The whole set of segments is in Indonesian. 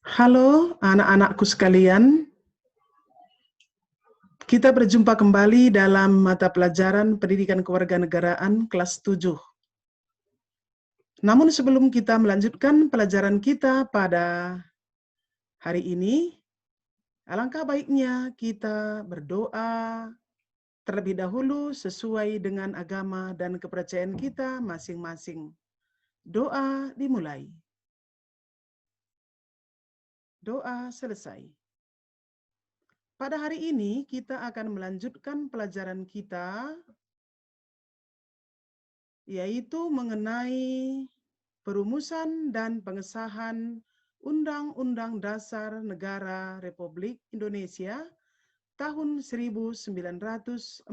Halo anak-anakku sekalian, kita berjumpa kembali dalam mata pelajaran Pendidikan Kewarganegaraan kelas 7. Namun sebelum kita melanjutkan pelajaran kita pada hari ini, alangkah baiknya kita berdoa terlebih dahulu sesuai dengan agama dan kepercayaan kita masing-masing. Doa dimulai. Doa selesai. Pada hari ini kita akan melanjutkan pelajaran kita yaitu mengenai perumusan dan pengesahan Undang-Undang Dasar Negara Republik Indonesia tahun 1945.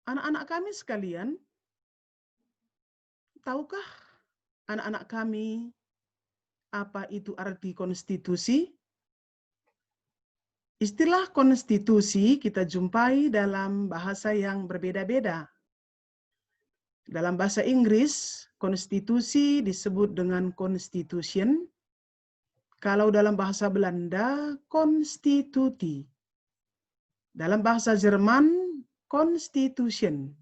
Anak-anak kami sekalian, tahukah anak-anak kami apa itu arti konstitusi? Istilah konstitusi kita jumpai dalam bahasa yang berbeda-beda. Dalam bahasa Inggris, konstitusi disebut dengan constitution. Kalau dalam bahasa Belanda, konstituti. Dalam bahasa Jerman, Constitution.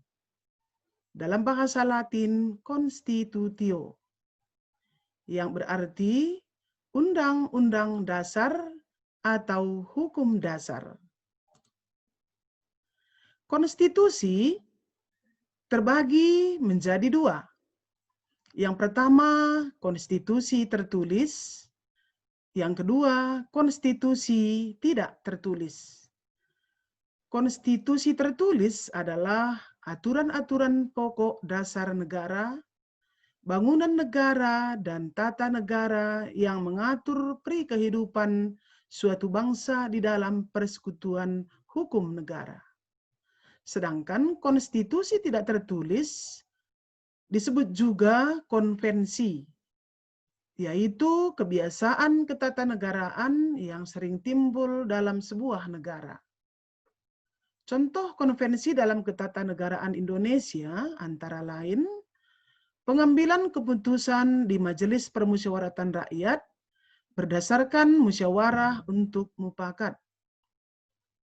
Dalam bahasa Latin, Constitutio. Yang berarti undang-undang dasar atau hukum dasar. Konstitusi terbagi menjadi dua. Yang pertama, konstitusi tertulis. Yang kedua, konstitusi tidak tertulis. Konstitusi tertulis adalah aturan-aturan pokok dasar negara, bangunan negara, dan tata negara yang mengatur kehidupan suatu bangsa di dalam persekutuan hukum negara. Sedangkan konstitusi tidak tertulis disebut juga konvensi, yaitu kebiasaan ketatanegaraan yang sering timbul dalam sebuah negara. Contoh konvensi dalam ketatanegaraan Indonesia antara lain pengambilan keputusan di Majelis Permusyawaratan Rakyat berdasarkan musyawarah untuk mufakat.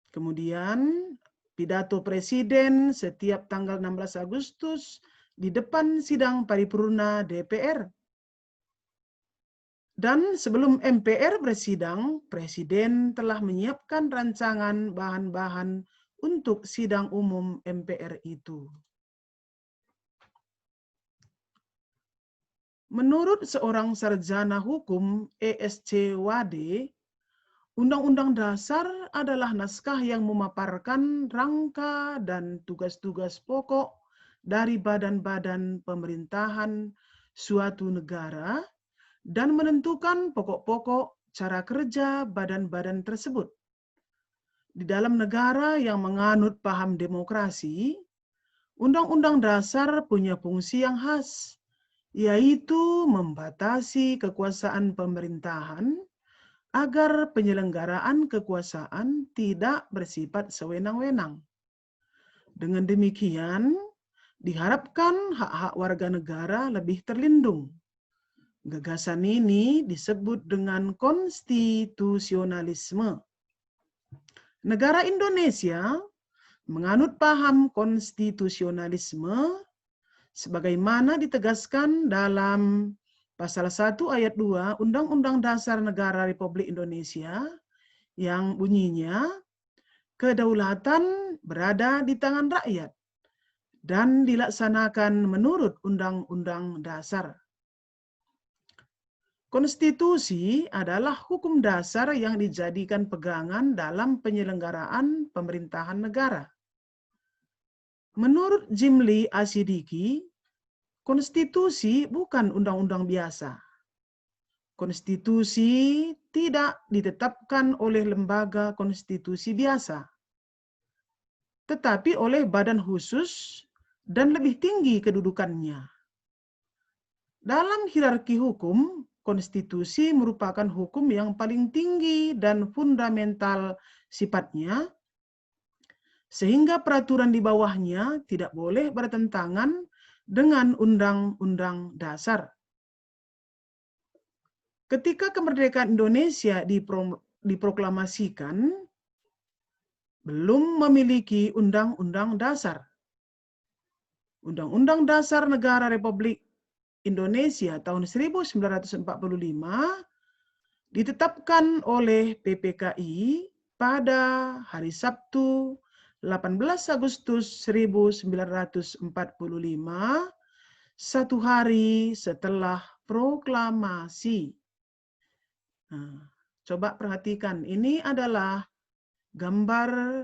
Kemudian pidato Presiden setiap tanggal 16 Agustus di depan sidang paripurna DPR. Dan sebelum MPR bersidang, Presiden telah menyiapkan rancangan bahan-bahan untuk sidang umum MPR itu. Menurut seorang sarjana hukum ESC Wade, Undang-Undang Dasar adalah naskah yang memaparkan rangka dan tugas-tugas pokok dari badan-badan pemerintahan suatu negara dan menentukan pokok-pokok cara kerja badan-badan tersebut. Di dalam negara yang menganut paham demokrasi, Undang-Undang Dasar punya fungsi yang khas, yaitu membatasi kekuasaan pemerintahan agar penyelenggaraan kekuasaan tidak bersifat sewenang-wenang. Dengan demikian, diharapkan hak-hak warga negara lebih terlindung. Gagasan ini disebut dengan konstitusionalisme. Negara Indonesia menganut paham konstitusionalisme sebagaimana ditegaskan dalam Pasal 1 ayat 2 Undang-Undang Dasar Negara Republik Indonesia yang bunyinya kedaulatan berada di tangan rakyat dan dilaksanakan menurut Undang-Undang Dasar. Konstitusi adalah hukum dasar yang dijadikan pegangan dalam penyelenggaraan pemerintahan negara. Menurut Jimli Asidiki, konstitusi bukan undang-undang biasa. Konstitusi tidak ditetapkan oleh lembaga konstitusi biasa, tetapi oleh badan khusus dan lebih tinggi kedudukannya. Dalam hierarki hukum, konstitusi merupakan hukum yang paling tinggi dan fundamental sifatnya, sehingga peraturan di bawahnya tidak boleh bertentangan dengan Undang-Undang Dasar. Ketika kemerdekaan Indonesia diproklamasikan, belum memiliki Undang-Undang Dasar. Undang-Undang Dasar Negara Republik Indonesia tahun 1945 ditetapkan oleh PPKI pada hari Sabtu 18 Agustus 1945, satu hari setelah proklamasi. Nah, coba perhatikan, ini adalah gambar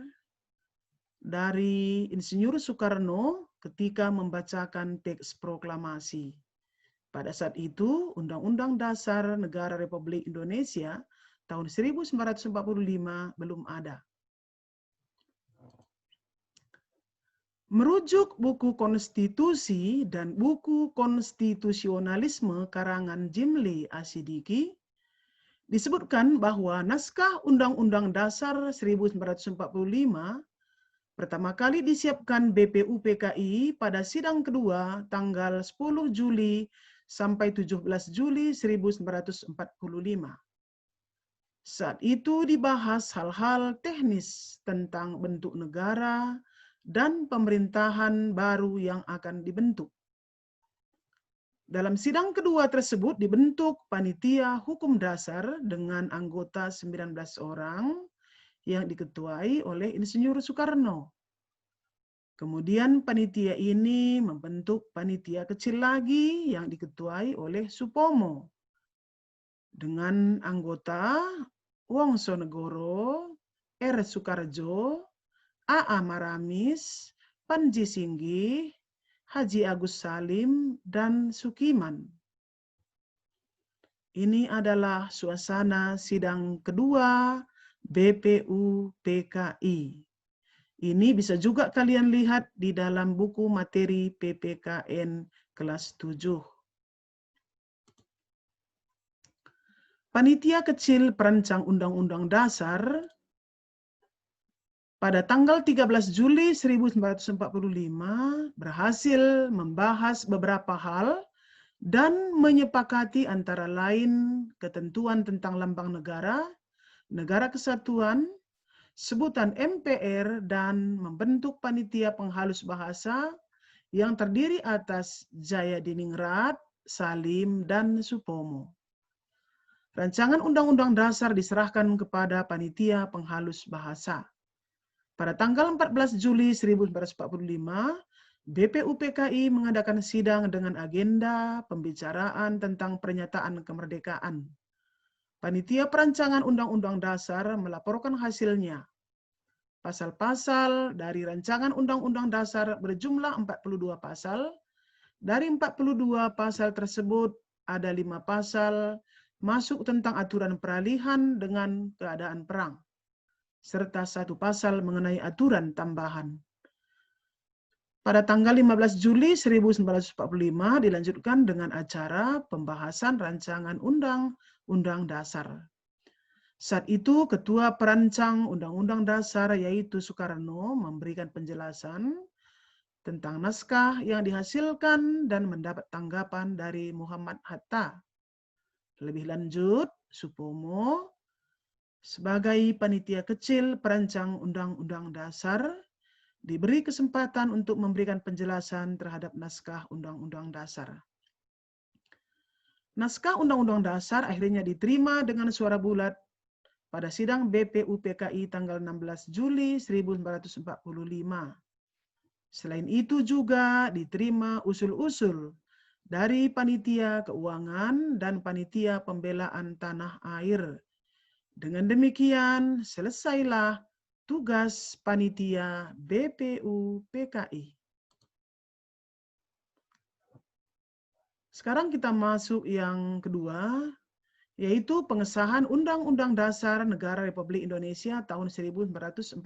dari Insinyur Soekarno ketika membacakan teks proklamasi. Pada saat itu, Undang-Undang Dasar Negara Republik Indonesia tahun 1945 belum ada. Merujuk buku konstitusi dan buku konstitusionalisme karangan Jimli Asidiki, disebutkan bahwa naskah Undang-Undang Dasar 1945 pertama kali disiapkan BPUPKI pada sidang kedua tanggal 10 Juli sampai 17 Juli 1945. Saat itu dibahas hal-hal teknis tentang bentuk negara dan pemerintahan baru yang akan dibentuk. Dalam sidang kedua tersebut dibentuk Panitia Hukum Dasar dengan anggota 19 orang yang diketuai oleh Insinyur Soekarno. Kemudian panitia ini membentuk panitia kecil lagi yang diketuai oleh Supomo dengan anggota Wongsonegoro, R. Soekarjo, A.A. Maramis, Panji Singgih, Haji Agus Salim, dan Sukiman. Ini adalah suasana sidang kedua BPUPKI. Ini bisa juga kalian lihat di dalam buku materi PPKN kelas 7. Panitia Kecil Perancang Undang-Undang Dasar pada tanggal 13 Juli 1945 berhasil membahas beberapa hal dan menyepakati antara lain ketentuan tentang lambang negara, negara kesatuan, sebutan MPR, dan membentuk panitia penghalus bahasa yang terdiri atas Jaya Diningrat, Salim, dan Supomo. Rancangan Undang-Undang Dasar diserahkan kepada panitia penghalus bahasa. Pada tanggal 14 Juli 1945, BPUPKI mengadakan sidang dengan agenda pembicaraan tentang pernyataan kemerdekaan. Panitia Perancangan Undang-Undang Dasar melaporkan hasilnya. Pasal-pasal dari Rancangan Undang-Undang Dasar berjumlah 42 pasal. Dari 42 pasal tersebut, ada 5 pasal masuk tentang aturan peralihan dengan keadaan perang, serta 1 pasal mengenai aturan tambahan. Pada tanggal 15 Juli 1945 dilanjutkan dengan acara pembahasan Rancangan Undang-Undang Dasar. Saat itu, Ketua Perancang Undang-Undang Dasar yaitu Soekarno memberikan penjelasan tentang naskah yang dihasilkan dan mendapat tanggapan dari Muhammad Hatta. Lebih lanjut, Supomo sebagai panitia kecil perancang Undang-Undang Dasar diberi kesempatan untuk memberikan penjelasan terhadap naskah Undang-Undang Dasar. Naskah Undang-Undang Dasar akhirnya diterima dengan suara bulat pada sidang BPUPKI tanggal 16 Juli 1945. Selain itu juga diterima usul-usul dari Panitia Keuangan dan Panitia Pembelaan Tanah Air. Dengan demikian, selesailah tugas Panitia BPUPKI. Sekarang kita masuk yang kedua, yaitu pengesahan Undang-Undang Dasar Negara Republik Indonesia tahun 1945.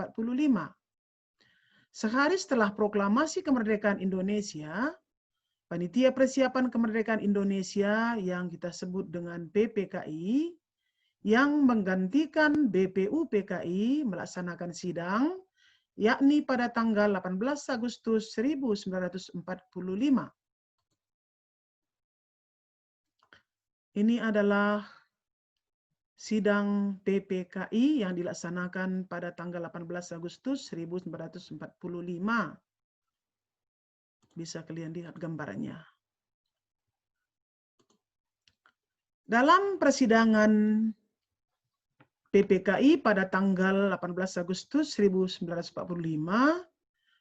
Sehari setelah proklamasi kemerdekaan Indonesia, Panitia Persiapan Kemerdekaan Indonesia yang kita sebut dengan PPKI, yang menggantikan BPUPKI melaksanakan sidang, yakni pada tanggal 18 Agustus 1945. Ini adalah sidang PPKI yang dilaksanakan pada tanggal 18 Agustus 1945. Bisa kalian lihat gambarnya. Dalam persidangan PPKI pada tanggal 18 Agustus 1945,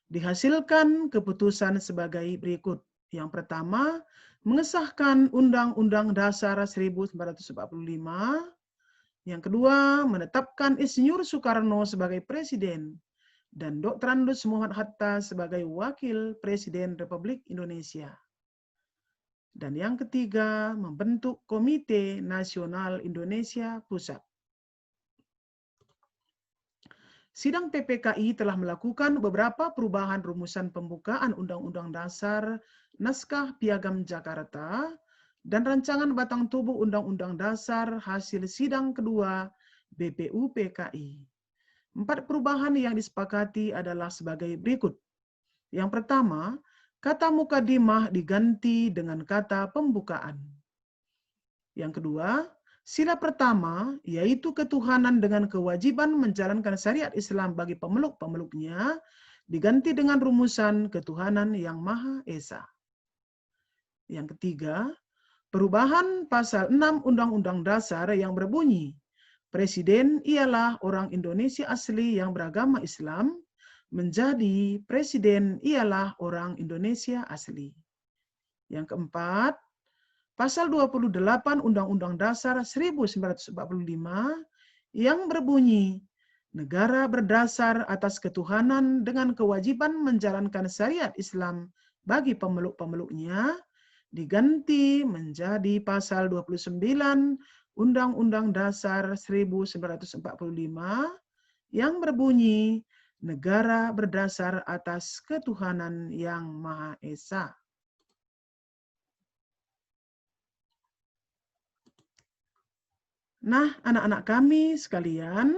dihasilkan keputusan sebagai berikut. Yang pertama, mengesahkan Undang-Undang Dasar 1945. Yang kedua, menetapkan Insinyur Soekarno sebagai Presiden dan Dr. Andes Muhammad Hatta sebagai Wakil Presiden Republik Indonesia. Dan yang ketiga, membentuk Komite Nasional Indonesia Pusat. Sidang PPKI telah melakukan beberapa perubahan rumusan pembukaan Undang-Undang Dasar, Naskah Piagam Jakarta, dan rancangan batang tubuh Undang-Undang Dasar hasil sidang kedua BPUPKI. 4 perubahan yang disepakati adalah sebagai berikut. Yang pertama, kata mukadimah diganti dengan kata pembukaan. Yang kedua, sila pertama, yaitu ketuhanan dengan kewajiban menjalankan syariat Islam bagi pemeluk-pemeluknya, diganti dengan rumusan ketuhanan yang Maha Esa. Yang ketiga, perubahan pasal 6 Undang-Undang Dasar yang berbunyi, Presiden ialah orang Indonesia asli yang beragama Islam, menjadi Presiden ialah orang Indonesia asli. Yang keempat, Pasal 28 Undang-Undang Dasar 1945 yang berbunyi, negara berdasar atas ketuhanan dengan kewajiban menjalankan syariat Islam bagi pemeluk-pemeluknya, diganti menjadi Pasal 29 Undang-Undang Dasar 1945 yang berbunyi, negara berdasar atas ketuhanan yang Maha Esa. Nah, anak-anak kami sekalian,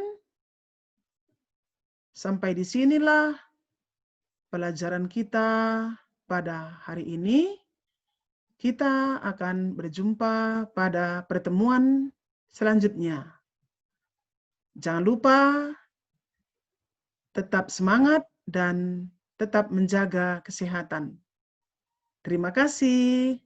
sampai di sinilah pelajaran kita pada hari ini. Kita akan berjumpa pada pertemuan selanjutnya. Jangan lupa tetap semangat dan tetap menjaga kesehatan. Terima kasih.